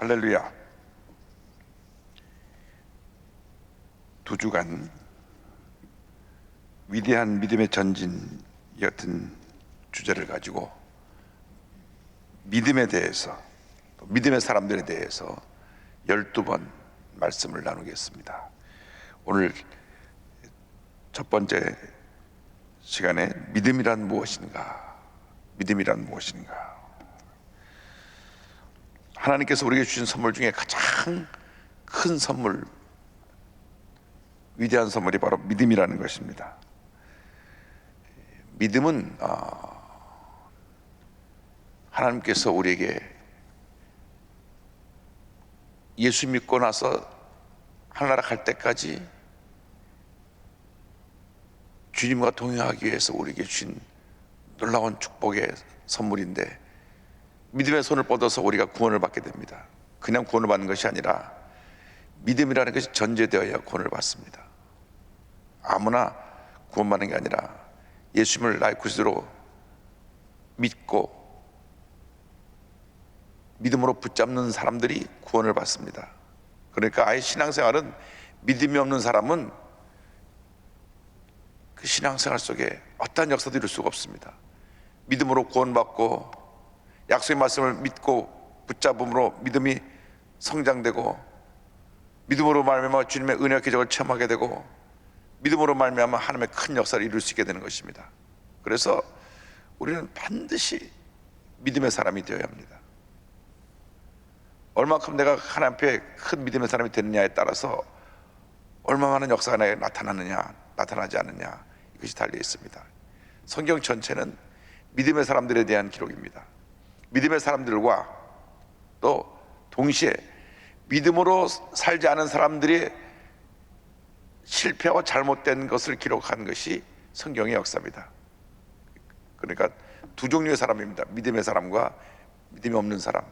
할렐루야. 두 주간 위대한 믿음의 전진이었던 주제를 가지고 믿음에 대해서, 또 믿음의 사람들에 대해서 12번 말씀을 나누겠습니다. 오늘 첫 번째 시간에 믿음이란 무엇인가? 믿음이란 무엇인가? 하나님께서 우리에게 주신 선물 중에 가장 큰 선물, 위대한 선물이 바로 믿음이라는 것입니다. 믿음은 하나님께서 우리에게 예수 믿고 나서 하늘나라 갈 때까지 주님과 동행하기 위해서 우리에게 주신 놀라운 축복의 선물인데, 믿음의 손을 뻗어서 우리가 구원을 받게 됩니다. 그냥 구원을 받는 것이 아니라 믿음이라는 것이 전제되어야 구원을 받습니다. 아무나 구원받는 게 아니라 예수님을 나의 구주로 믿고 믿음으로 붙잡는 사람들이 구원을 받습니다. 그러니까 아예 신앙생활은 믿음이 없는 사람은 그 신앙생활 속에 어떠한 역사도 이룰 수가 없습니다. 믿음으로 구원받고 약속의 말씀을 믿고 붙잡음으로 믿음이 성장되고, 믿음으로 말미암아 주님의 은혜와 기적을 체험하게 되고, 믿음으로 말미암아 하나님의 큰 역사를 이룰 수 있게 되는 것입니다. 그래서 우리는 반드시 믿음의 사람이 되어야 합니다. 얼마큼 내가 하나님 앞에 큰 믿음의 사람이 되느냐에 따라서 얼마나 많은 역사가 나에게 나타나느냐, 나타나지 않느냐, 이것이 달려 있습니다. 성경 전체는 믿음의 사람들에 대한 기록입니다. 믿음의 사람들과 또 동시에 믿음으로 살지 않은 사람들의 실패하고 잘못된 것을 기록한 것이 성경의 역사입니다. 그러니까 두 종류의 사람입니다. 믿음의 사람과 믿음이 없는 사람,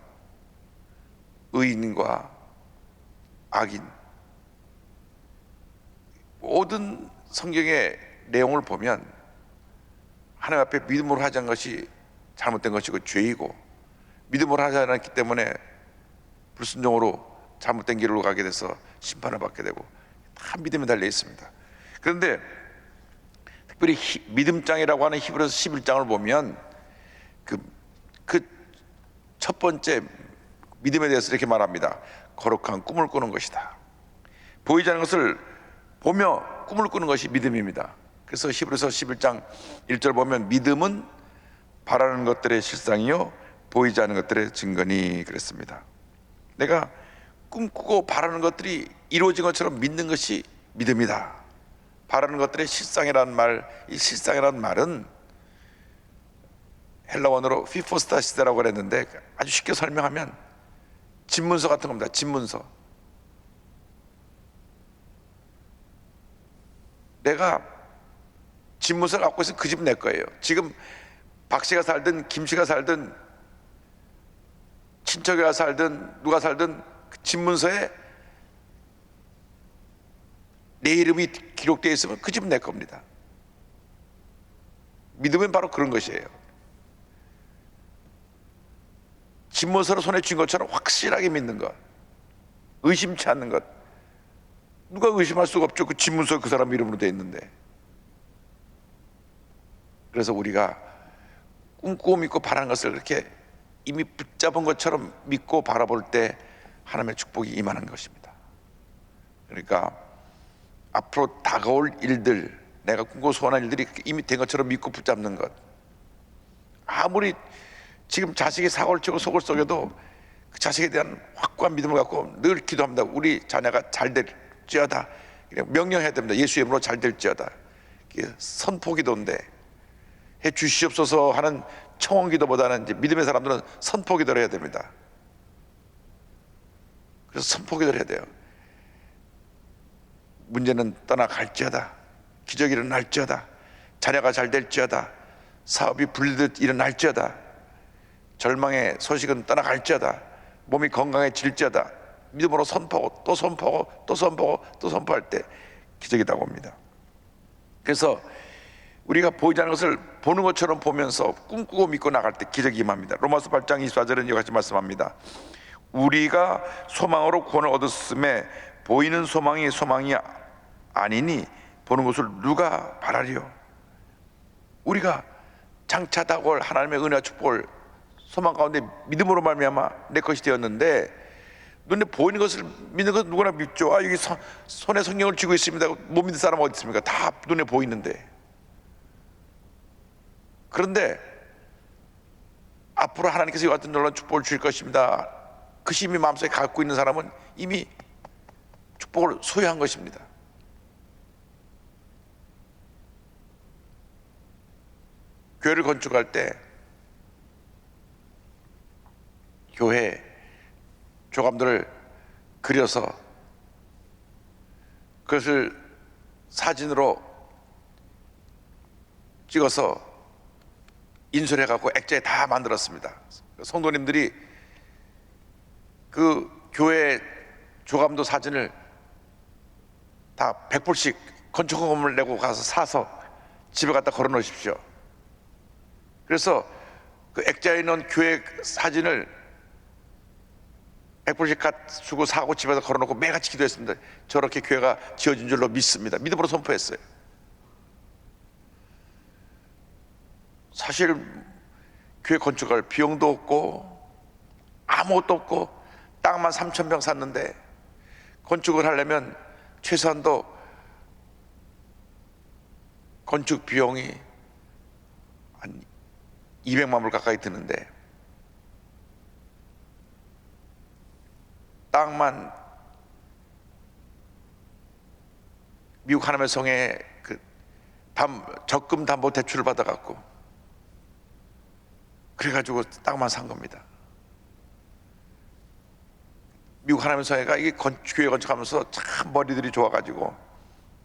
의인과 악인. 모든 성경의 내용을 보면 하나님 앞에 믿음으로 하지 않은 것이 잘못된 것이고 죄이고, 믿음으로 하지 않았기 때문에 불순종으로 잘못된 길로 가게 돼서 심판을 받게 되고, 다 믿음에 달려 있습니다. 그런데 특별히 믿음장이라고 하는 히브리서 11장을 보면 그 첫 번째 믿음에 대해서 이렇게 말합니다. 거룩한 꿈을 꾸는 것이다. 보이지 않는 것을 보며 꿈을 꾸는 것이 믿음입니다. 그래서 히브리서 11장 1절 보면 믿음은 바라는 것들의 실상이요 보이지 않는 것들의 증거니 그랬습니다. 내가 꿈꾸고 바라는 것들이 이루어진 것처럼 믿는 것이 믿음이다. 바라는 것들의 실상이라는 말, 이 실상이라는 말은 헬라어로 피포스타시스라고 그랬는데, 아주 쉽게 설명하면 집문서 같은 겁니다. 집문서. 내가 집문서를 갖고 있으면 그 집은 내 거예요. 지금 박 씨가 살든 김 씨가 살든 친척이가 살든 누가 살든 그 집문서에 내 이름이 기록되어 있으면 그 집은 내 겁니다. 믿음은 바로 그런 것이에요. 집문서를 손에 쥔 것처럼 확실하게 믿는 것, 의심치 않는 것. 누가 의심할 수가 없죠. 그 집문서 그 사람 이름으로 되어 있는데. 그래서 우리가 꿈꾸고 믿고 바라는 것을 그렇게 이미 붙잡은 것처럼 믿고 바라볼 때 하나님의 축복이 임하는 것입니다. 그러니까 앞으로 다가올 일들, 내가 꿈꾸고 소원한 일들이 이미 된 것처럼 믿고 붙잡는 것. 아무리 지금 자식이 사고를 치고 속을 썩여도 그 자식에 대한 확고한 믿음을 갖고 늘 기도합니다. 우리 자녀가 잘 될지어다. 그냥 명령해야 됩니다. 예수의 이름으로 잘 될지어다. 선포 기도인데, 해 주시옵소서 하는 청원 기도보다는 이제 믿음의 사람들은 선포 기도를 해야 됩니다. 그래서 선포 기도를 해야 돼요. 문제는 떠나갈지어다. 기적이 일어날지어다. 자녀가 잘 될지어다. 사업이 불리듯 일어날지어다. 절망의 소식은 떠나갈지어다. 몸이 건강해질지어다. 믿음으로 선포하고 또 선포하고 또 선포하고 또 선포할 때 기적이 다가옵니다. 그래서 우리가 보이지 않는 것을 보는 것처럼 보면서 꿈꾸고 믿고 나갈 때 기적이 임합니다. 로마서 8장 24절은 이와 같이 말씀합니다. 우리가 소망으로 구원을 얻었음에 보이는 소망이 소망이 아니니 보는 것을 누가 바라리요. 우리가 장차 다가올 하나님의 은혜와 축복을 소망 가운데 믿음으로 말미암아 내 것이 되었는데, 눈에 보이는 것을 믿는 것 누구나 믿죠. 여기 손에 성경을 쥐고 있습니다. 못 믿는 사람 어디 있습니까? 다 눈에 보이는데. 그런데 앞으로 하나님께서 이와 같은 놀라운 축복을 주실 것입니다, 그 심히 마음속에 갖고 있는 사람은 이미 축복을 소유한 것입니다. 교회를 건축할 때 교회 조감들을 그려서 그것을 사진으로 찍어서 인쇄해 갖고 액자에 다 만들었습니다. 성도님들이 그 교회 조감도 사진을 다 100불씩 건축허금을 내고 가서 사서 집에 갖다 걸어 놓으십시오. 그래서 그 액자에 있는 교회 사진을 100불씩 주고 사고 집에서 걸어놓고 매같이 기도했습니다. 저렇게 교회가 지어진 줄로 믿습니다. 믿음으로 선포했어요. 사실 교회 건축할 비용도 없고 아무것도 없고 땅만 3,000평 샀는데, 건축을 하려면 최소한도 건축 비용이 한 200만 불 가까이 드는데, 땅만 미국 하나님의 성에 그 적금 담보 대출을 받아갖고 그래가지고 땅만 산 겁니다. 미국 하나님의 성회가 이게 교회 건축하면서 참 머리들이 좋아가지고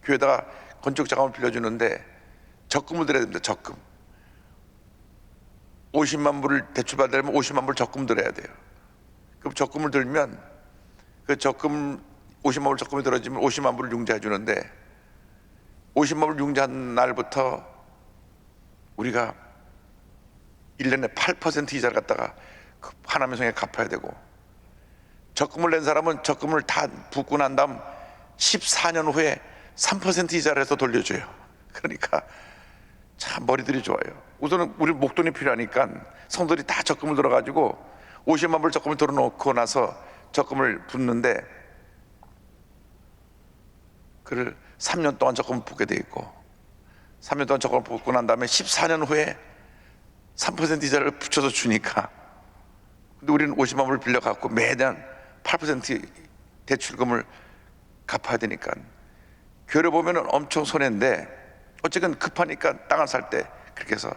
교회에다가 건축 자금을 빌려주는데 적금을 들여야 됩니다. 적금 50만 불을 대출 받으려면 50만 불 적금 들어야 돼요. 그럼 적금을 들면 그 적금 50만 불 적금이 들어지면 50만 불을 융자해 주는데, 50만 불 융자한 날부터 우리가 1년에 8% 이자를 갖다가 하나님의 성에 갚아야 되고, 적금을 낸 사람은 적금을 다 붓고 난 다음 14년 후에 3% 이자를 해서 돌려줘요. 그러니까 참 머리들이 좋아요. 우선은 우리 목돈이 필요하니까 성도들이 다 적금을 들어가지고 50만 불 적금을 들어놓고 나서 적금을 붓는데, 그를 3년 동안 적금을 붓게 돼 있고, 3년 동안 적금을 붓고 난 다음에 14년 후에 3% 이자를 붙여서 주니까, 근데 우리는 50만 불을 빌려갖고 매년 8% 대출금을 갚아야 되니까 교회를 보면 엄청 손해인데, 어쨌든 급하니까 땅을 살 때 그렇게 해서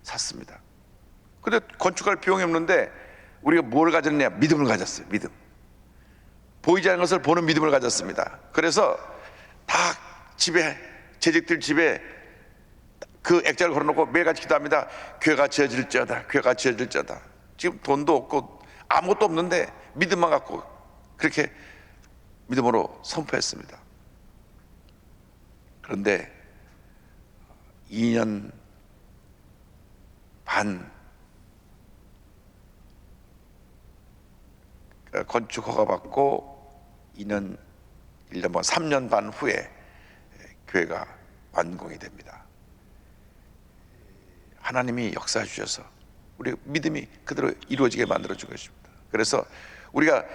샀습니다. 근데 건축할 비용이 없는데 우리가 뭘 가졌냐? 믿음을 가졌어요. 믿음. 보이지 않는 것을 보는 믿음을 가졌습니다. 그래서 다 집에, 재직들 집에 그 액자를 걸어놓고 매일같이 기도합니다. 교회가 지어질지어다, 교회가 지어질지어다. 지금 돈도 없고 아무것도 없는데 믿음만 갖고 그렇게 믿음으로 선포했습니다. 그런데 2년 반 건축 허가 받고 1년 반 3년 반 후에 교회가 완공이 됩니다. 하나님이 역사해 주셔서 우리 믿음이 그대로 이루어지게 만들어 준 것입니다. 그래서 우리가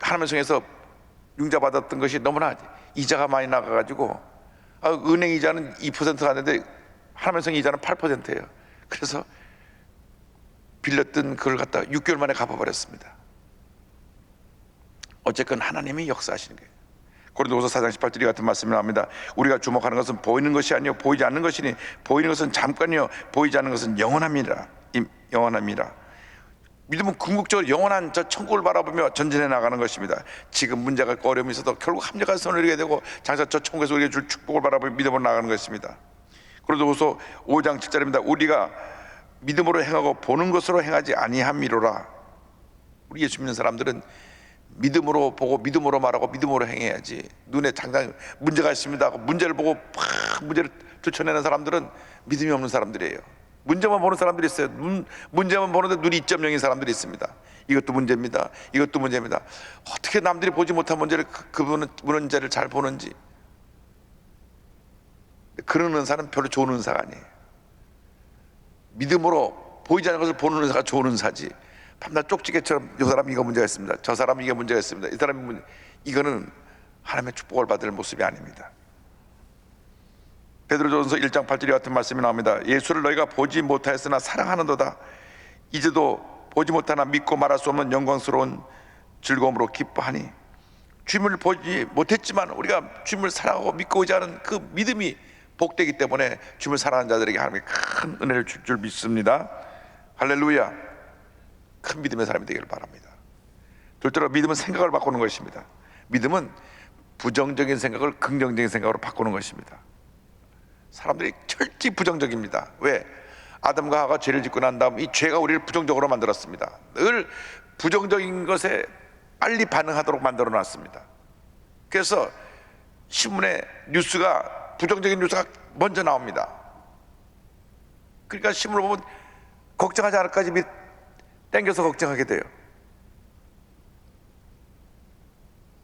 하나님의 성에서 융자 받았던 것이 너무나 이자가 많이 나가가지고, 은행 이자는 2%가 되는데 하나님의 성 이자는 8%예요. 그래서 빌렸던 그걸 갖다가 6개월 만에 갚아버렸습니다. 어쨌건 하나님이 역사하시는 거예요. 고린도후서 4장 18절 같은 말씀을 합니다. 우리가 주목하는 것은 보이는 것이 아니요 보이지 않는 것이니, 보이는 것은 잠깐이요 보이지 않는 것은 영원함이라. 믿음은 궁극적으로 영원한 저 천국을 바라보며 전진해 나가는 것입니다. 지금 문제가 어려움이 있어도 결국 합력한 손을 이루게 되고 장차 저 천국에서 우리에게 줄 축복을 바라보며 믿음으로 나가는 것입니다. 고린도후서 5장 7절입니다. 우리가 믿음으로 행하고 보는 것으로 행하지 아니함이로라. 우리 예수 믿는 사람들은 믿음으로 보고 믿음으로 말하고 믿음으로 행해야지, 눈에 당장 문제가 있습니다 하고 문제를 보고 팍 문제를 쫓아내는 사람들은 믿음이 없는 사람들이에요. 문제만 보는 사람들이 있어요. 문제만 보는데 눈이 2.0인 사람들이 있습니다. 이것도 문제입니다. 이것도 문제입니다. 어떻게 남들이 보지 못한 문제를 그분은 문제를 잘 보는지. 그런 은사는 별로 좋은 은사가 아니에요. 믿음으로 보이지 않는 것을 보는 은사가 좋은 은사지, 밤낮 쪽지게처럼 이 사람 이거 문제가 있습니다, 저 사람 이게 문제가 있습니다, 이 사람이 문제, 이거는 하나님의 축복을 받을 모습이 아닙니다. 베드로전서 1장 8절에 같은 말씀이 나옵니다. 예수를 너희가 보지 못하였으나 사랑하는도다. 이제도 보지 못하나 믿고 말할 수 없는 영광스러운 즐거움으로 기뻐하니. 주님을 보지 못했지만 우리가 주님을 사랑하고 믿고 의지하는 그 믿음이 복되기 때문에 주님을 사랑하는 자들에게 하나님이 큰 은혜를 줄 줄 믿습니다. 할렐루야. 큰 믿음의 사람이 되기를 바랍니다. 둘째로 믿음은 생각을 바꾸는 것입니다. 믿음은 부정적인 생각을 긍정적인 생각으로 바꾸는 것입니다. 사람들이 철저히 부정적입니다. 왜? 아담과 하와가 죄를 짓고 난 다음 이 죄가 우리를 부정적으로 만들었습니다. 늘 부정적인 것에 빨리 반응하도록 만들어 놨습니다. 그래서 신문에 뉴스가, 부정적인 뉴스가 먼저 나옵니다. 그러니까 신문을 보면 걱정하지 않을까 집이 땡겨서 걱정하게 돼요.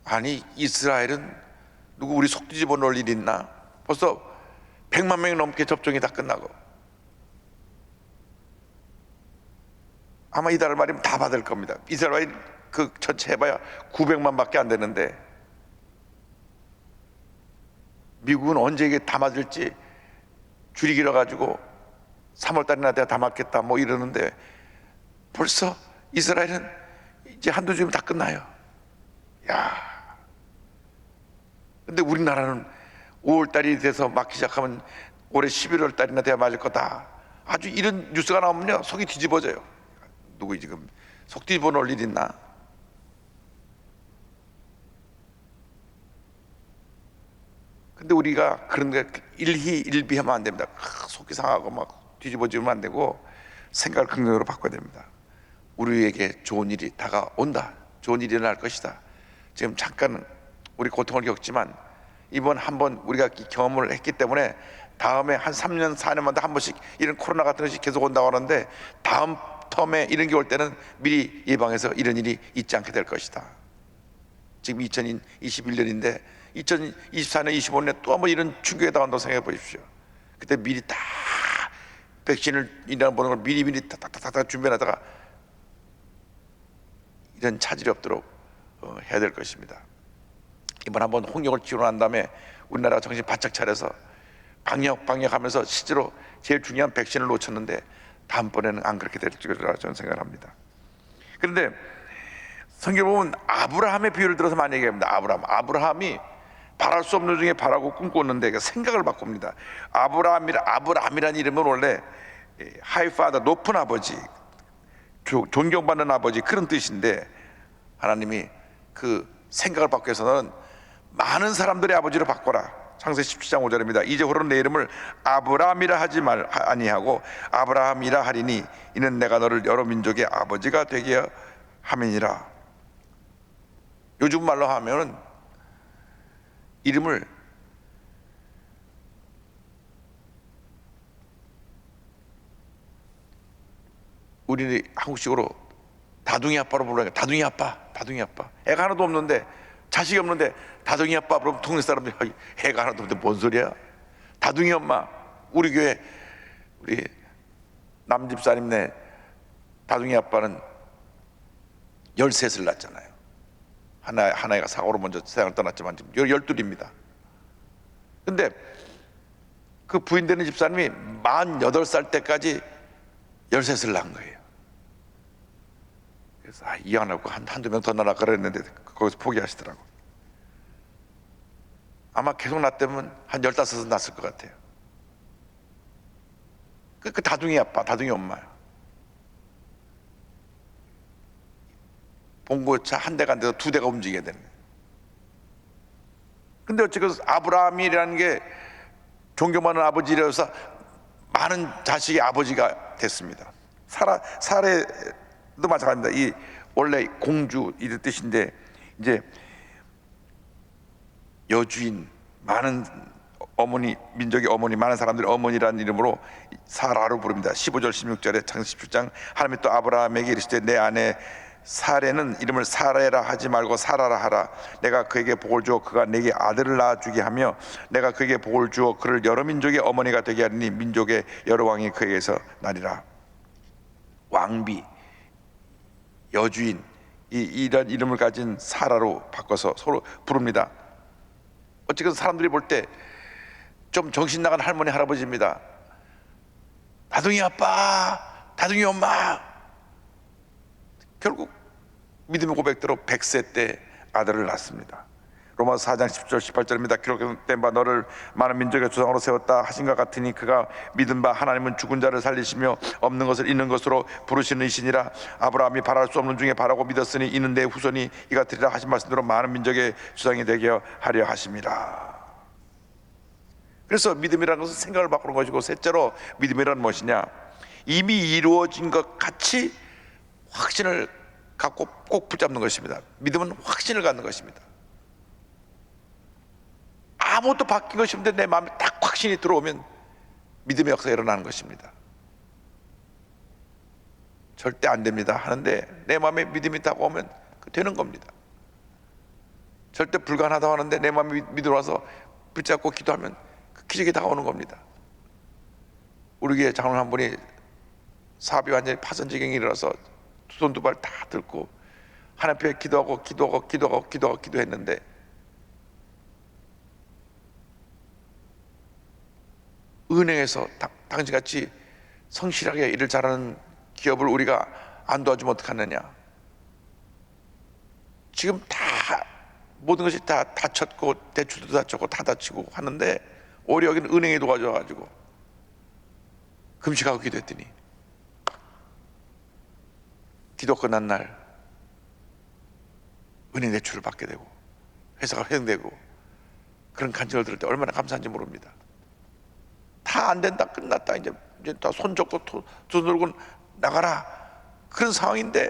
아니, 이스라엘은 누구 우리 속 뒤집어 놓을 일이 있나? 벌써 100만 명이 넘게 접종이 다 끝나고 아마 이달 말이면 다 받을 겁니다. 이스라엘 그 전체 해봐야 900만 밖에 안 되는데 미국은 언제 이게 다 맞을지 줄이 길어가지고 3월달이나 돼야 다 맞겠다 뭐 이러는데 벌써 이스라엘은 이제 한두 주면 다 끝나요. 야, 근데 우리나라는 5월달이 돼서 맞기 시작하면 올해 11월달이나 돼야 맞을 거다. 아주 이런 뉴스가 나오면요 속이 뒤집어져요. 누구 지금 속 뒤집어 놓을 일 있나? 근데 우리가 그런 게 일희일비하면 안 됩니다. 속이 상하고 막 뒤집어지면 안 되고 생각을 긍정적으로 바꿔야 됩니다. 우리에게 좋은 일이 다가온다. 좋은 일이 일어날 것이다. 지금 잠깐 우리 고통을 겪지만 이번 한번 우리가 경험을 했기 때문에 다음에 한 3년 4년마다 한 번씩 이런 코로나 같은 것이 계속 온다고 하는데 다음 텀에 이런 게 올 때는 미리 예방해서 이런 일이 있지 않게 될 것이다. 지금 2021년인데 2024년 25년에 또 한번 이런 충격이 나온다고 생각해 보십시오. 그때 미리 다 백신을 인하는 보는 걸 미리 탁탁탁탁 준비하다가 이런 차질이 없도록 해야 될 것입니다. 이번 한번 홍역을 치고 난 다음에 우리나라가 정신 바짝 차려서 방역하면서 실제로 제일 중요한 백신을 놓쳤는데 다음번에는 안 그렇게 될 줄이라 저는 생각을 합니다. 그런데 성경 보면 아브라함의 비유를 들어서 많이 얘기합니다. 아브라함이 바랄 수 없는 중에 바라고 꿈꿨는데 생각을 바꿉니다. 아브라함이라는 이름은 원래 하이파더, 높은 아버지, 존경받는 아버지, 그런 뜻인데 하나님이 그 생각을 바꾸기 위해서는 많은 사람들의 아버지로 바꿔라. 창세기 17장 5절입니다. 이제부로는 내 이름을 아브라함이라 하지 아니하고 아브라함이라 하리니 이는 내가 너를 여러 민족의 아버지가 되게 함이니라. 요즘 말로 하면은 이름을 우리 한국식으로 다둥이 아빠로 부르니까 다둥이 아빠. 애가 하나도 없는데, 자식이 없는데 다둥이 아빠 그러면 동네 사람들이 애가 하나도 없는데 뭔 소리야? 다둥이 엄마. 우리 교회 우리 남집사님네 다둥이 아빠는 13을 낳았잖아요. 하나가 사고로 먼저 세상을 떠났지만 지금 12입니다. 근데 그 부인 되는 집사님이 48살 때까지 13을 낳은 거예요. 그래서 이왕 안 하고 한두 명 더 낳으라 그랬는데 거기서 포기하시더라고. 아마 계속 낳았다면 한 15은 낳았을 것 같아요. 그 다둥이 아빠, 다둥이 엄마. 봉고차 한 대가 안 돼서 두 대가 움직여야 되는 거예요. 근데 어쨌든 아브라함이라는 게 존경받는 아버지라서 많은 자식의 아버지가 됐습니다. 사례도 마찬가지입니다. 이 원래 공주 이런 뜻인데 이제 여주인, 많은 어머니, 민족의 어머니, 많은 사람들이 어머니라는 이름으로 사라로 부릅니다. 15절 16절에 창세기 17장 하나님이 또 아브라함에게 이르시되 내 아내 사레는 이름을 사레라 하지 말고 사라라 하라. 내가 그에게 복을 주어 그가 내게 아들을 낳아주게 하며 내가 그에게 복을 주어 그를 여러 민족의 어머니가 되게 하리니 민족의 여러 왕이 그에게서 나리라. 왕비, 여주인, 이런 이름을 가진 사라로 바꿔서 서로 부릅니다. 어쨌든 사람들이 볼 때 좀 정신 나간 할머니 할아버지입니다. 다둥이 아빠, 다둥이 엄마. 결국 믿음의 고백대로 100세 때 아들을 낳습니다. 로마서 4장 10절 18절입니다. 기록된 바 너를 많은 민족의 조상으로 세웠다 하신 것 같으니 그가 믿은 바 하나님은 죽은 자를 살리시며 없는 것을 있는 것으로 부르시는 이시니라. 아브라함이 바랄 수 없는 중에 바라고 믿었으니 이는 내 후손이 이같으리라 하신 말씀대로 많은 민족의 조상이 되게 하려 하심이라. 그래서 믿음이라는 것은 생각을 바꾸는 것이고, 셋째로 믿음이란 무엇이냐? 이미 이루어진 것 같이 확신을 갖고 꼭 붙잡는 것입니다. 믿음은 확신을 갖는 것입니다. 아무것도 바뀐 것이 없는데 내 마음에 딱 확신이 들어오면 믿음의 역사가 일어나는 것입니다. 절대 안 됩니다 하는데 내 마음에 믿음이 딱 오면 되는 겁니다. 절대 불가능하다고 하는데 내 마음에 믿음이 와서 붙잡고 기도하면 그 기적이 다가오는 겁니다. 우리 교회 장로님 한 분이 사업이 완전히 파선지경이 일어나서 두 손 두 발 다 들고 하나님 앞에 기도했는데 은행에서 당신같이 성실하게 일을 잘하는 기업을 우리가 안 도와주면 어떡하느냐. 지금 다 모든 것이 다 다쳤고 대출도 다쳤고 다 다치고 하는데 오히려 여기는 은행에 도와줘가지고 금식하고 기도했더니 기도 끝난 날 은행 대출을 받게 되고 회사가 횡되고 그런 간증을 들을 때 얼마나 감사한지 모릅니다. 다 안 된다, 끝났다, 이제 다 손 잡고 두 들고 나가라, 그런 상황인데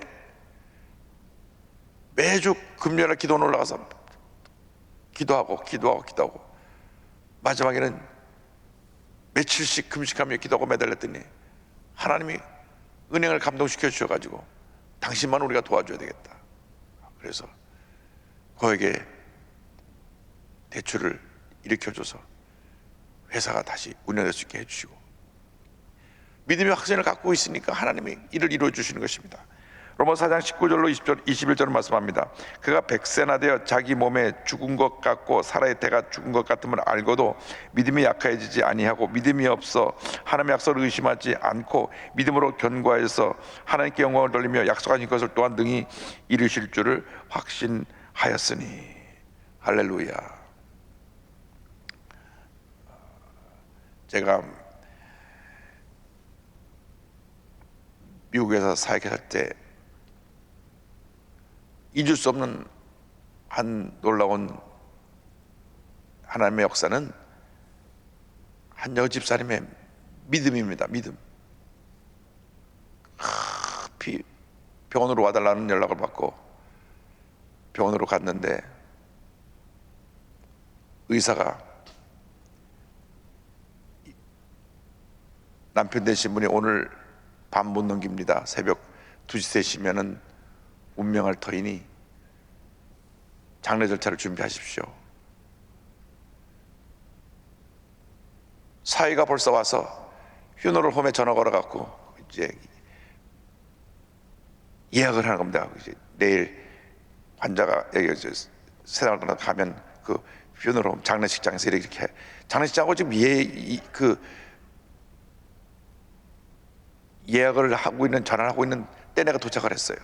매주 금요일에 기도원 올라가서 기도하고 마지막에는 며칠씩 금식하며 기도하고 매달렸더니 하나님이 은행을 감동시켜 주셔가지고 당신만 우리가 도와줘야 되겠다. 그래서 그에게 대출을 일으켜줘서 회사가 다시 운영될 수 있게 해주시고, 믿음의 확신을 갖고 있으니까 하나님이 이를 이루어 주시는 것입니다. 로마서 4장 19절로 21절을 말씀합니다. 그가 100세나 되어 자기 몸에 죽은 것 같고 사라의 태가 죽은 것 같음을 알고도 믿음이 약해지지 아니하고 믿음이 없어 하나님의 약속을 의심하지 않고 믿음으로 견고하여서 하나님께 영광을 돌리며 약속하신 것을 또한 능히 이루실 줄을 확신하였으니. 할렐루야. 제가 미국에서 사역할 때 잊을 수 없는 한 놀라운 하나님의 역사는 한 여자 집사님의 믿음입니다. 믿음. 병원으로 와달라는 연락을 받고 병원으로 갔는데 의사가 남편 되신 분이 오늘 밤 못 넘깁니다. 새벽 2시 3시면은 운명할 터이니 장례 절차를 준비하십시오. 사위가 벌써 와서 휴너럴 홈에 전화 걸어갖고 이제 예약을 하는 겁니다. 이제 내일 환자가 여기 세상을 떠나 가면 그 휴너럴 홈 장례식장에서 이렇게 장례식장하고 지금 예약을 하고 있는, 전화를 하고 있는 때 내가 도착을 했어요.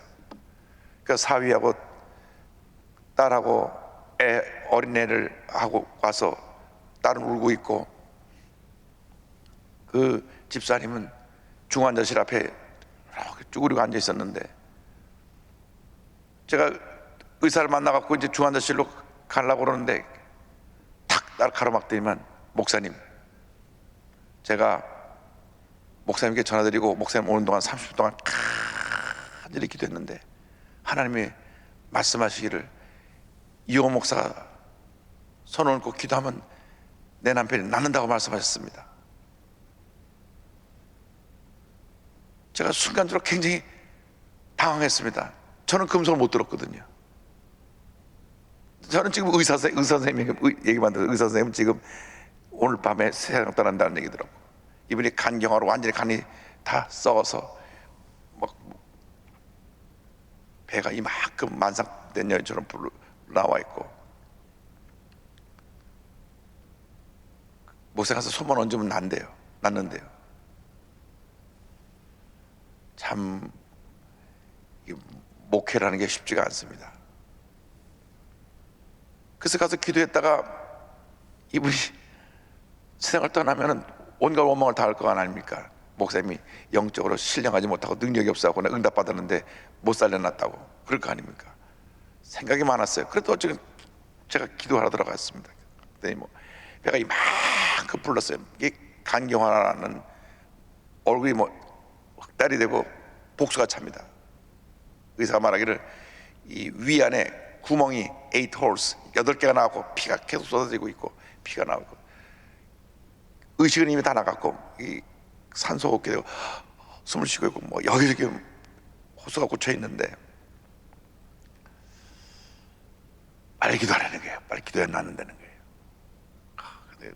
그러니까 사위하고 딸하고 어린애를 하고 와서 딸은 울고 있고 그 집사님은 중환자실 앞에 이렇게 쭈그리고 앉아 있었는데 제가 의사를 만나갖고 이제 중환자실로 가려고 그러는데 탁 날 가로막더니만 목사님, 제가 목사님께 전화드리고 목사님 오는 동안 30분 동안 간절히 기도했는데 하나님이 말씀하시기를 이호 목사가 손을 얹고 기도하면 내 남편이 낳는다고 말씀하셨습니다. 제가 순간적으로 굉장히 당황했습니다. 저는 금속을 못 들었거든요. 저는 지금 의사 선생님 얘기만 들어서 의사 선생님은 지금 오늘 밤에 세상 떠난다는 얘기더라고. 이분이 간경화로 완전히 간이 다 썩어서 막 배가 이만큼 만삭된 여인처럼 나와 있고, 목사 가서 소문 얹으면 낳는데요. 참 목회라는 게 쉽지가 않습니다. 그래서 가서 기도했다가 이분이 세상을 떠나면은 온갖 원망을 다 할 거 아닙니까? 목사님이 영적으로 신령하지 못하고 능력이 없어서 응답받았는데 못 살려놨다고 그럴 거 아닙니까? 생각이 많았어요. 그래도 지금 제가 기도하러 들어갔습니다. 그랬더니 뭐 배가 이만큼 불렀어요. 이게 간경화라는 얼굴이 뭐 흑달이 되고 복수가 찹니다. 의사가 말하기를 이 위 안에 구멍이 8 holes 8개가 나왔고 피가 계속 쏟아지고 있고 피가 나오고 의식은 이미 다 나갔고 이 산소 없게 되고 숨을 쉬고 있고 뭐 여기저기 호수가 꽂혀 있는데 빨리 기도하라는 거예요. 빨리 기도해 놨는다는 거예요.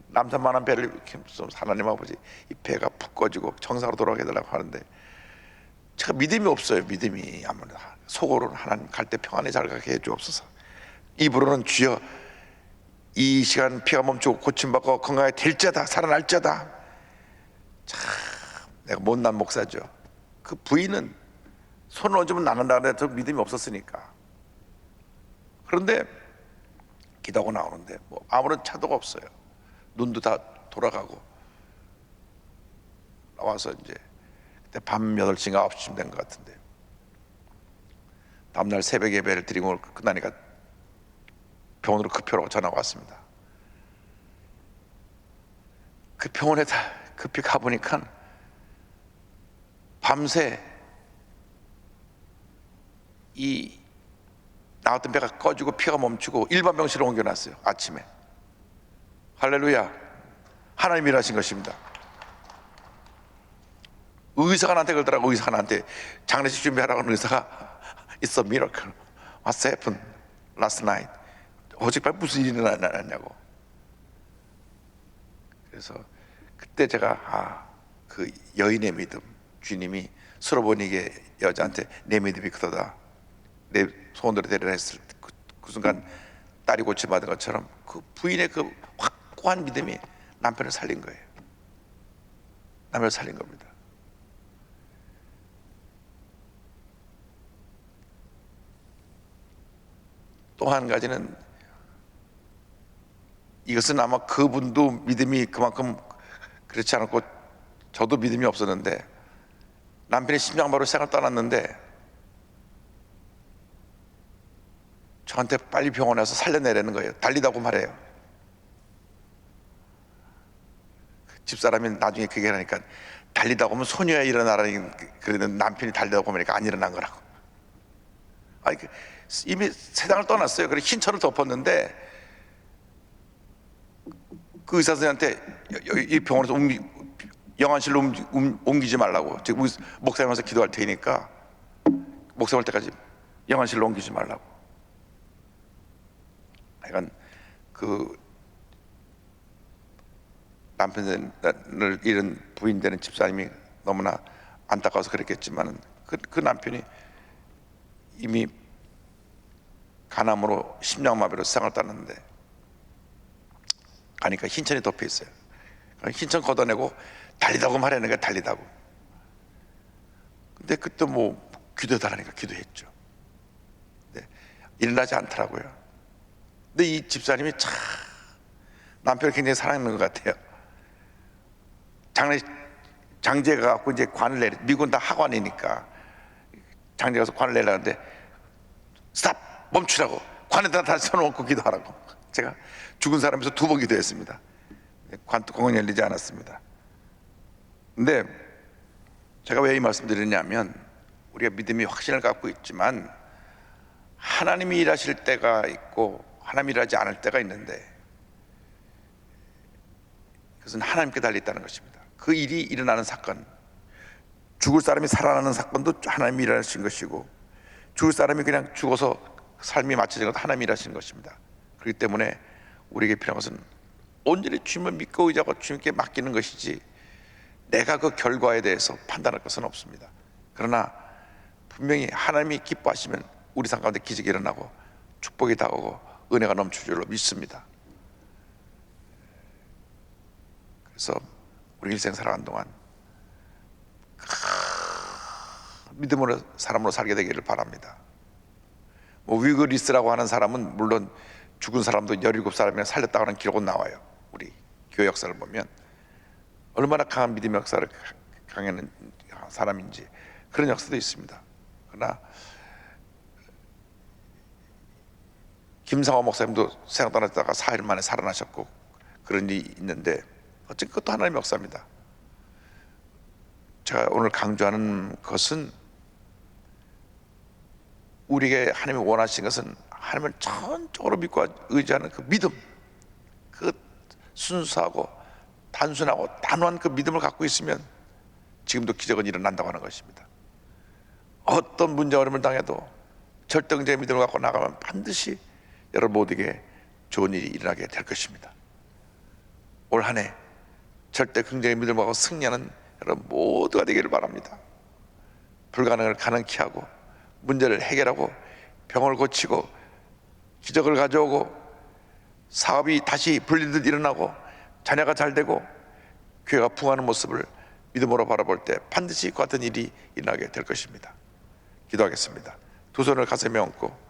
남산만한 배를 이렇게 하나님 아버지 이 배가 푹 꺼지고 정상으로 돌아가게 해달라고 하는데 제가 믿음이 없어요. 믿음이 아무래도 속으로는 하나님 갈 때 평안히 잘 가게 해주옵소서. 입으로는 주여 이 시간 피가 멈추고 고침받고 건강하게 될자다 살아날자다. 참 내가 못난 목사죠. 그 부인은 손을 얹으면 낫는다 그래 저 믿음이 없었으니까. 그런데 기도하고 나오는데 뭐 아무런 차도가 없어요. 눈도 다 돌아가고 나와서 이제 그때 밤 8시인가 9시쯤 된 것 같은데 다음날 새벽 예배를 드리고 끝나니까 병원으로 급표로 전화가 왔습니다. 그 병원에 다 급히 가보니까 밤새 이 나왔던 배가 꺼지고 피가 멈추고 일반 병실로 옮겨놨어요. 아침에. 할렐루야. 하나님이 일하신 것입니다. 의사가 나한테 그러더라고. 의사가 나한테 장례식 준비하라고 하는 의사가 It's a miracle. What's happened last night? 어젯밤 무슨 일이 일어났냐고. 그래서 그때 제가 그 여인의 믿음, 주님이 수로보니게 여자한테 내 믿음이 크도다 내 소원대로 되리라 했을 때 그 순간 딸이 고침받은 것처럼 그 부인의 그 확고한 믿음이 남편을 살린 거예요. 남편을 살린 겁니다. 또 한 가지는 이것은 아마 그분도 믿음이 그만큼 그렇지 않았고 저도 믿음이 없었는데 남편이 심장마비로 세상을 떠났는데 저한테 빨리 병원에 와서 살려내라는 거예요. 달리다고 말해요. 집사람이 나중에 그 얘기를 하니까 달리다고 하면 소녀야 일어나라는 그랬는데 남편이 달리다고 하니까 안 일어난 거라고. 아니, 이미 세상을 떠났어요. 그래서 흰 천을 덮었는데 그 의사 선생님한테 이 병원에서 영안실로 옮기지 말라고. 지금 목사님 와서 기도할 테니까 목사님 올 때까지 영안실로 옮기지 말라고. 약간 그 남편을 잃은 부인 되는 집사님이 너무나 안타까워서 그랬겠지만 그 남편이 이미 간암으로 심장마비로 세상을 떠났는데 가니까 흰천이 덮여 있어요. 흰천 걷어내고 달리다고 말하는 거야. 달리다고. 근데 그때 뭐 기도해달라니까 기도했죠. 근데 일어나지 않더라고요. 근데 이 집사님이 참 남편을 굉장히 사랑하는 것 같아요. 장제가 갖고 이제 관을 내려, 미국은 다 하관이니까 장제 가서 관을 내려는데 스탑 멈추라고 관에다 다시 쳐놓고 기도하라고. 제가 죽은 사람에서 2번 기도했습니다. 관 뚜껑은 열리지 않았습니다. 근데 제가 왜 이 말씀 드리냐면 우리가 믿음이 확신을 갖고 있지만 하나님이 일하실 때가 있고 하나님이 일하지 않을 때가 있는데 그것은 하나님께 달려있다는 것입니다. 그 일이 일어나는 사건, 죽을 사람이 살아나는 사건도 하나님이 일하신 것이고, 죽을 사람이 그냥 죽어서 삶이 마쳐진 것도 하나님이 일하신 것입니다. 그렇기 때문에 우리에게 필요한 것은 온전히 주님을 믿고 의지하고 주님께 맡기는 것이지, 내가 그 결과에 대해서 판단할 것은 없습니다. 그러나 분명히 하나님이 기뻐하시면 우리 삶 가운데 기적이 일어나고 축복이 다가오고 은혜가 넘칠 줄로 믿습니다. 그래서 우리 일생 살아가는 동안 믿음으로 사람으로 살게 되기를 바랍니다. 위그리스라고 하는 사람은 물론 죽은 사람도 17사람이나 살렸다고 하는 기록은 나와요. 우리 교회 역사를 보면 얼마나 강한 믿음의 역사를 강하는 사람인지 그런 역사도 있습니다. 그러나 김상호 목사님도 세상 떠났다가 4일 만에 살아나셨고 그런 일이 있는데, 어쨌든 그것도 하나님의 역사입니다. 제가 오늘 강조하는 것은, 우리에게 하나님이 원하신 것은 하나님을 전적으로 믿고 의지하는 그 믿음, 그 순수하고 단순하고 단호한 그 믿음을 갖고 있으면 지금도 기적은 일어난다고 하는 것입니다. 어떤 문제 어려움을 당해도 절대적인 믿음을 갖고 나가면 반드시 여러분 모두에게 좋은 일이 일어나게 될 것입니다. 올 한 해 절대 긍정의 믿음을 갖고 승리하는 여러분 모두가 되기를 바랍니다. 불가능을 가능케 하고 문제를 해결하고 병을 고치고 기적을 가져오고 사업이 다시 불리듯 일어나고 자녀가 잘 되고 교회가 부흥하는 모습을 믿음으로 바라볼 때 반드시 그 같은 일이 일어나게 될 것입니다. 기도하겠습니다. 두 손을 가슴에 얹고